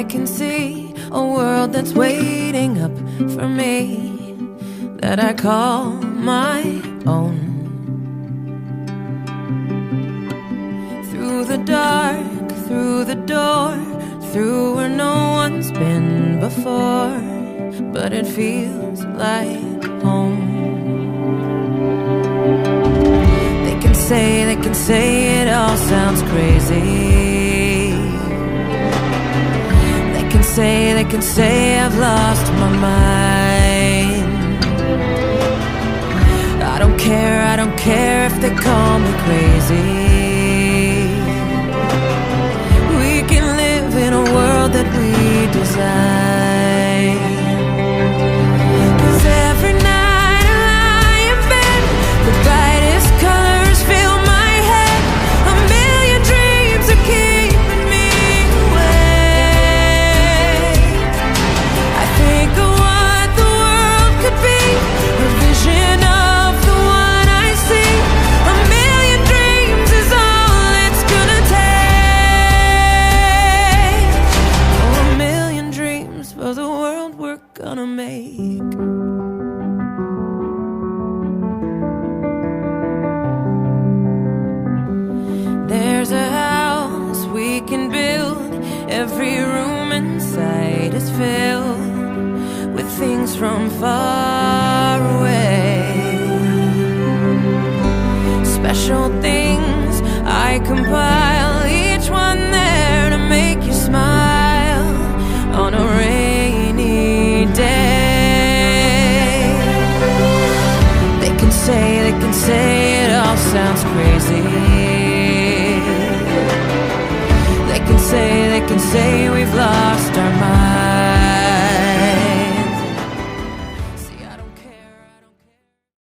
can see a world that's waiting up for me, that I call my own. Through the dark, through the door, through where no one's been before, but it feels like home. They can say it all sounds crazy. They can say I've lost my mind. I don't care if they call me crazy. We can live in a world that we design. 'Cause every night I lie in bed, the brightest colors fill my head. A million dreams are keeping me awake. I think of what the world could be, a vision of the one I see. A million dreams is all it's gonna take. Oh, a million dreams for the world we're gonna make. There's a house we can build. Every room inside is filled with things from far away. Special things I compile, each one there to make you smile on a rainy day. They can say it all sounds crazy.